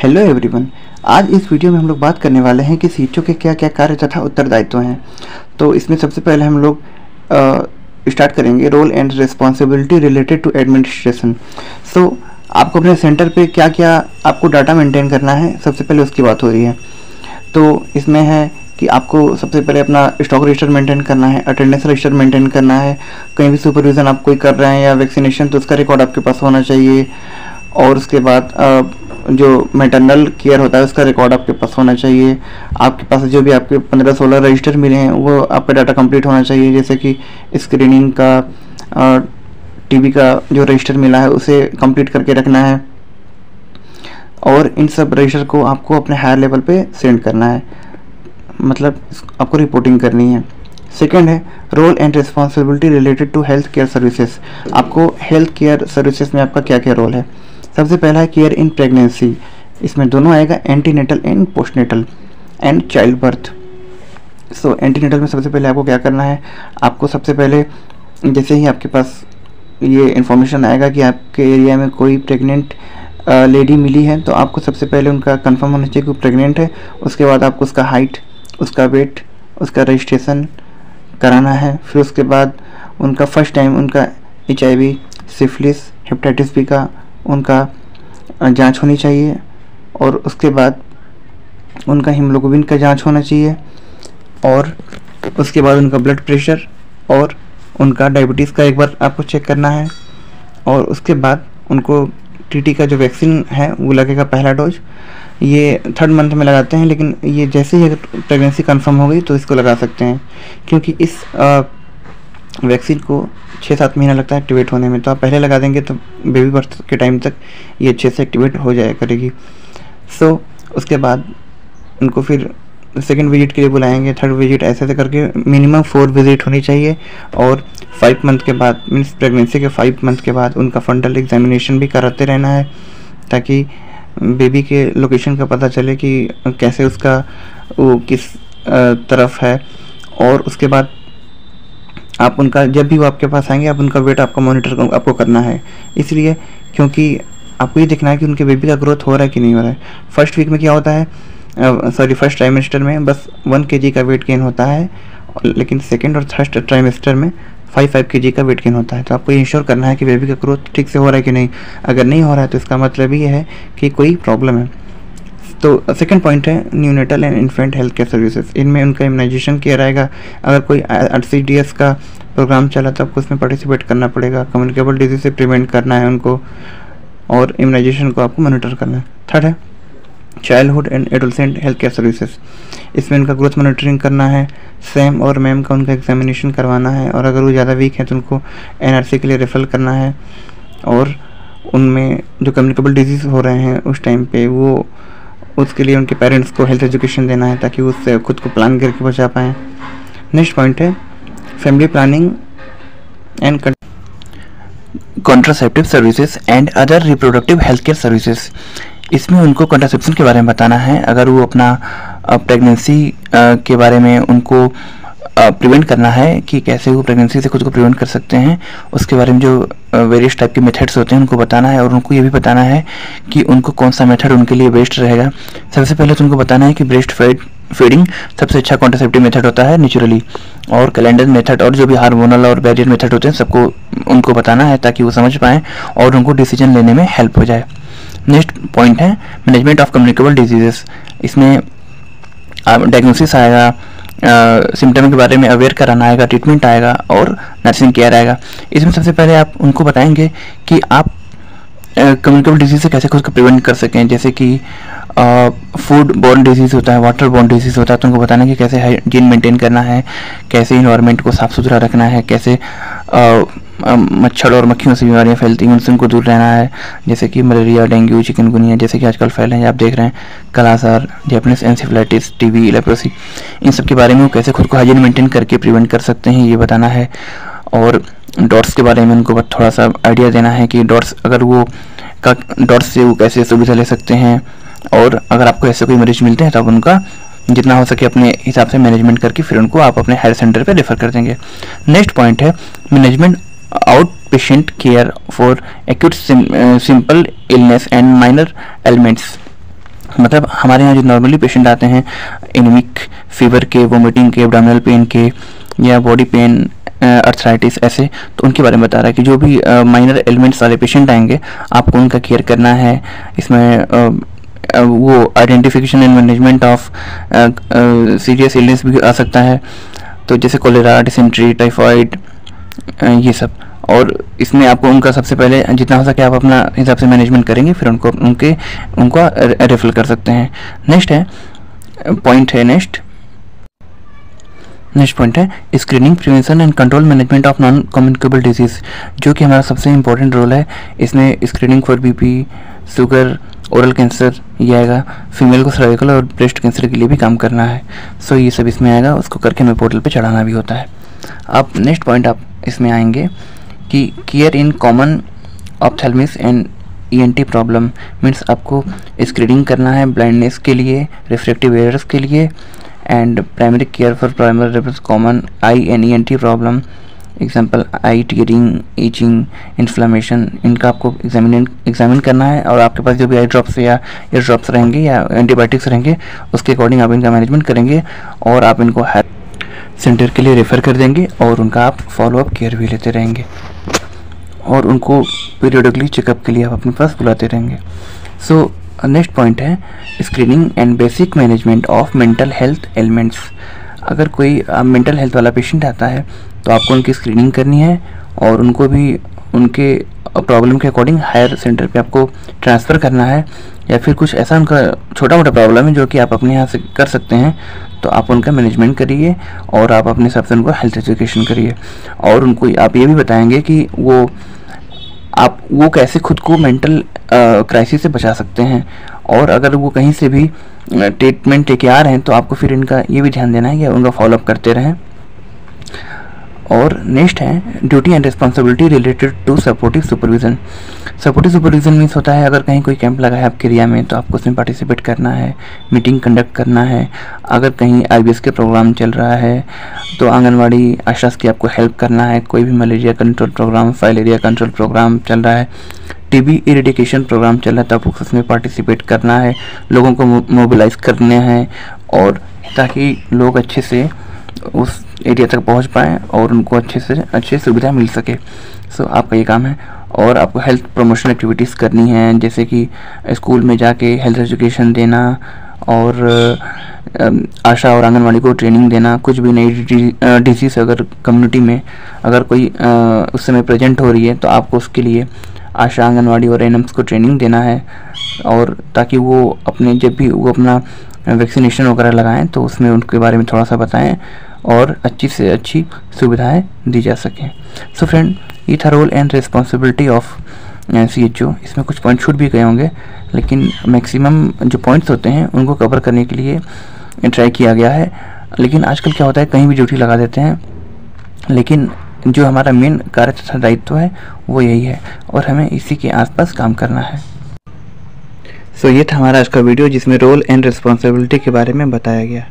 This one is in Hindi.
Hello everyone. आज इस वीडियो में हम लोग बात करने वाले हैं कि सीईओ के क्या क्या कार्य तथा उत्तरदायित्व हैं। तो इसमें सबसे पहले हम लोग स्टार्ट करेंगे role and responsibility related to administration. So आपको अपने सेंटर पे क्या क्या आपको डाटा मेंटेन करना है, सबसे पहले उसकी बात हो रही है। तो इसमें है कि आपको सबसे पहले अपना स्टॉक रजिस्टर मेंटेन करना है, अटेंडेंस रजिस्टर मेंटेन करना है, कहीं भी सुपरविज़न आप कोई कर रहे हैं या वैक्सीनेशन तो उसका रिकॉर्ड आपके पास होना चाहिए। और उसके बाद जो मैटरनल केयर होता है उसका रिकॉर्ड आपके पास होना चाहिए। आपके पास जो भी आपके 15-16 रजिस्टर मिले हैं वो आपका डाटा कंप्लीट होना चाहिए, जैसे कि स्क्रीनिंग का, टीबी का जो रजिस्टर मिला है उसे कंप्लीट करके रखना है। और इन सब रजिस्टर को आपको अपने हायर लेवल पे सेंड करना है, मतलब आपको रिपोर्टिंग करनी है। सेकेंड है role and responsibility related to health care services. आपको हेल्थ केयर सर्विसेज में आपका क्या क्या रोल है। सबसे पहला है केयर इन प्रेगनेंसी, इसमें दोनों आएगा, antenatal and postnatal and child birth. So antenatal में सबसे पहले आपको क्या करना है, आपको सबसे पहले जैसे ही आपके पास ये इन्फॉर्मेशन आएगा कि आपके एरिया में कोई प्रेग्नेंट लेडी मिली है, तो आपको सबसे पहले उनका कंफर्म होना चाहिए कि वो प्रेग्नेंट है। उसके बाद आपको उसका हाइट, उसका वेट, उसका रजिस्ट्रेशन कराना है। फिर उसके बाद उनका फर्स्ट टाइम उनका HIV, सिफिलिस, हेपेटाइटिस बी का उनका जांच होनी चाहिए। और उसके बाद उनका हीमोग्लोबिन का जांच होना चाहिए। और उसके बाद उनका ब्लड प्रेशर और उनका डायबिटीज़ का एक बार आपको चेक करना है। और उसके बाद उनको TT का जो वैक्सीन है वो लगेगा, पहला डोज। ये 3rd मंथ में लगाते हैं, लेकिन ये जैसे ही प्रेगनेंसी कंफर्म हो गई तो इसको लगा सकते हैं, क्योंकि इस वैक्सीन को 6-7 महीना लगता है एक्टिवेट होने में। तो आप पहले लगा देंगे तो बेबी बर्थ के टाइम तक ये अच्छे से एक्टिवेट हो जाया करेगी। सो उसके बाद उनको फिर सेकंड विजिट के लिए बुलाएंगे, 3rd विजिट, ऐसे ऐसे करके मिनिमम 4 विजिट होनी चाहिए। और 5 मंथ के बाद, मीन्स प्रेगनेंसी के 5 मंथ के बाद उनका फंडल एग्जामिनेशन भी कराते रहना है, ताकि बेबी के लोकेशन का पता चले कि कैसे उसका वो किस तरफ है। और उसके बाद आप उनका, जब भी वो आपके पास आएंगे, आप उनका वेट आपका मॉनिटर आपको करना है, इसलिए क्योंकि आपको ये देखना है कि उनके बेबी का ग्रोथ हो रहा है कि नहीं हो रहा है। फर्स्ट वीक में क्या होता है, फर्स्ट ट्राइमेस्टर में बस 1 kg का वेट गेन होता है, लेकिन सेकेंड और थर्ड ट्राइमेस्टर में 5 kg का वेट गेन होता है। तो आपको ये इंश्योर करना है कि बेबी का ग्रोथ ठीक से हो रहा है कि नहीं। अगर नहीं हो रहा है तो इसका मतलब ये है कि कोई प्रॉब्लम है। तो सेकंड पॉइंट है neonatal and infant health care services. इनमें उनका इम्यूनाइजेशन किया रहेगा। अगर कोई RCDS का प्रोग्राम चला तो आपको उसमें पार्टिसिपेट करना पड़ेगा। कम्युनिकेबल डिजीज से प्रिवेंट करना है उनको, और इम्यूनाइजेशन को आपको मॉनिटर करना है। थर्ड है childhood and adolescent health care services. इसमें उनका ग्रोथ मॉनिटरिंग करना है, सैम और मैम का उनका एग्जामिनेशन करवाना है, और अगर वो ज़्यादा वीक है तो उनको NRC के लिए रेफर करना है। और उनमें जो कम्युनिकेबल डिजीज़ हो रहे हैं उस टाइम पे, वो उसके लिए उनके पेरेंट्स को हेल्थ एजुकेशन देना है, ताकि वो उससे खुद को प्लान करके बचा पाएँ। नेक्स्ट पॉइंट है family planning and contraceptive services and other reproductive health care services. इसमें उनको कॉन्ट्रासेप्शन के बारे में बताना है। अगर वो अपना प्रेगनेंसी के बारे में उनको प्रिवेंट करना है कि कैसे वो प्रेगनेंसी से खुद को प्रिवेंट कर सकते हैं, उसके बारे में जो वेरियस टाइप के मेथड्स होते हैं उनको बताना है। और उनको ये भी बताना है कि उनको कौन सा मेथड उनके लिए बेस्ट रहेगा। सबसे पहले तो उनको बताना है कि ब्रेस्ट फीडिंग सबसे अच्छा कॉन्ट्रासेप्टिव मेथड होता है नेचुरली, और कैलेंडर मेथड और जो भी हार्मोनल और बैरियर मेथड होते हैं सबको उनको बताना है, ताकि वो समझ पाएँ और उनको डिसीजन लेने में हेल्प हो जाए। नेक्स्ट पॉइंट है मैनेजमेंट ऑफ कम्युनिकेबल डिजीजेस। इसमें डायग्नोसिस आएगा, सिम्टम के बारे में अवेयर कराना आएगा, ट्रीटमेंट आएगा और नर्सिंग केयर आएगा। इसमें सबसे पहले आप उनको बताएंगे कि आप कम्युनिकेबल डिजीज से कैसे खुद को प्रिवेंट कर सकें। जैसे कि फूड बॉर्न डिजीज़ होता है, वाटर बॉर्न डिजीज़ होता है, तो उनको बताना कि कैसे हाइजीन मेंटेन करना है, कैसे इन्वायरमेंट को साफ़ सुथरा रखना है, कैसे मच्छर और मक्खियों से बीमारियाँ फैलती हैं उनसे उनको दूर रहना है, जैसे कि मलेरिया, डेंगू, चिकनगुनिया जैसे कि आजकल फैल रहे हैं, आप देख रहे हैं, कालाजार, जैपनीज एन्सेफेलाइटिस, TB, लेप्रोसी, इन सब के बारे में वो कैसे खुद को हाइजीन मेंटेन करके प्रिवेंट कर सकते हैं, ये बताना है। और डॉट्स के बारे में उनको थोड़ा सा आइडिया देना है कि डॉट्स से वो कैसे सुविधा ले सकते हैं। और अगर आपको ऐसे कोई मरीज मिलते हैं तो आप उनका जितना हो सके अपने हिसाब से मैनेजमेंट करके फिर उनको आप अपने हेल्थ सेंटर पे रेफर कर देंगे। नेक्स्ट पॉइंट है management out patient care for acute simple illness and minor elements. मतलब हमारे यहाँ जो नॉर्मली पेशेंट आते हैं एनीमिक फीवर के, वोमिटिंग के, एब्डोमिनल पेन के या बॉडी पेन, अर्थराइटिस ऐसे, तो उनके बारे में बता रहा है कि जो भी माइनर एलिमेंट्स वाले पेशेंट आएंगे आपको उनका केयर करना है। इसमें वो identification and management of serious illness भी आ सकता है, तो जैसे कोलेरा, डिसेंट्री, टाइफाइड, ये सब। और इसमें आपको उनका सबसे पहले जितना हो सके आप अपना हिसाब से मैनेजमेंट करेंगे, फिर उनको रेफर कर सकते हैं। नेक्स्ट पॉइंट है screening, prevention and control management of non communicable disease, जो कि हमारा सबसे इम्पोर्टेंट रोल है। इसमें screening for BP, sugar, oral cancer ये आएगा। फीमेल को सर्वाइकल और ब्रेस्ट कैंसर के लिए भी काम करना है। सो ये सब इसमें आएगा, उसको करके हमें पोर्टल पे चढ़ाना भी होता है। अब नेक्स्ट पॉइंट आप इसमें आएंगे कि care in common ophthalmics and ENT problem, means आपको स्क्रीनिंग करना है ब्लाइंडनेस के लिए, रिफ्रैक्टिव एरर्स के लिए, and primary care for primary common eye and ENT problem, example eye tearing, itching, inflammation, इनका आपको एग्जामिन करना है। और आपके पास जो भी आई ड्रॉप्स या ईयर ड्रॉप्स रहेंगे या एंटीबायोटिक्स रहेंगे उसके अकॉर्डिंग आप इनका मैनेजमेंट करेंगे और आप इनको हेल्थ सेंटर के लिए रेफ़र कर देंगे और उनका आप फॉलोअप केयर भी लेते रहेंगे और उनको पीरियडिकली चेकअप के लिए आप अपने पास बुलाते रहेंगे। सो नेक्स्ट पॉइंट है screening and basic management of mental health elements. अगर कोई मेंटल हेल्थ वाला पेशेंट आता है तो आपको उनकी स्क्रीनिंग करनी है और उनको भी उनके प्रॉब्लम के अकॉर्डिंग हायर सेंटर पे आपको ट्रांसफ़र करना है, या फिर कुछ ऐसा उनका छोटा मोटा प्रॉब्लम है जो कि आप अपने यहाँ से कर सकते हैं, तो आप उनका मैनेजमेंट करिए और आप अपने हिसाब से उनको हेल्थ एजुकेशन करिए। और उनको आप ये भी बताएंगे कि वो कैसे खुद को मेंटल क्राइसिस से बचा सकते हैं, और अगर वो कहीं से भी ट्रीटमेंट लेके आ रहे हैं तो आपको फिर इनका ये भी ध्यान देना है कि उनका फॉलोअप करते रहें। और नेक्स्ट है duty and responsibility related to supportive supervision. Supportive supervision means होता है अगर कहीं कोई कैंप लगा है आपके एरिया में तो आपको उसमें पार्टिसिपेट करना है, मीटिंग कंडक्ट करना है। अगर कहीं IBS के प्रोग्राम चल रहा है तो आंगनवाड़ी आशास की आपको हेल्प करना है। कोई भी malaria control programme, filaria control programme चल रहा है, TB इरेडिकेशन प्रोग्राम चल रहा है, तो आपको उसमें पार्टिसिपेट करना है, लोगों को मोबिलाइज करने हैं और ताकि लोग अच्छे से उस एरिया तक पहुंच पाएँ और उनको अच्छे से अच्छी सुविधा मिल सके। सो आपका ये काम है। और आपको हेल्थ प्रमोशन एक्टिविटीज़ करनी है, जैसे कि स्कूल में जाके हेल्थ एजुकेशन देना और आशा और आंगनवाड़ी को ट्रेनिंग देना। कुछ भी नई डिजीज़ अगर कम्युनिटी में अगर कोई उस समय प्रेजेंट हो रही है तो आपको उसके लिए आशा, आंगनवाड़ी और ANMs को ट्रेनिंग देना है, और ताकि वो अपने जब भी वो अपना वैक्सीनेशन वगैरह लगाएं तो उसमें उनके बारे में थोड़ा सा बताएं और अच्छी से अच्छी सुविधाएं दी जा सकें। सो फ्रेंड, ये था role and responsibility of CHO। इसमें कुछ पॉइंट छूट भी गए होंगे, लेकिन मैक्सिमम जो पॉइंट्स होते हैं उनको कवर करने के लिए ट्राई किया गया है। लेकिन आजकल क्या होता है, कहीं भी ड्यूटी लगा देते हैं, लेकिन जो हमारा मेन कार्य तथा दायित्व है वो यही है और हमें इसी के आसपास काम करना है। सो ये था हमारा आज का वीडियो जिसमें रोल एंड रिस्पॉन्सिबिलिटी के बारे में बताया गया।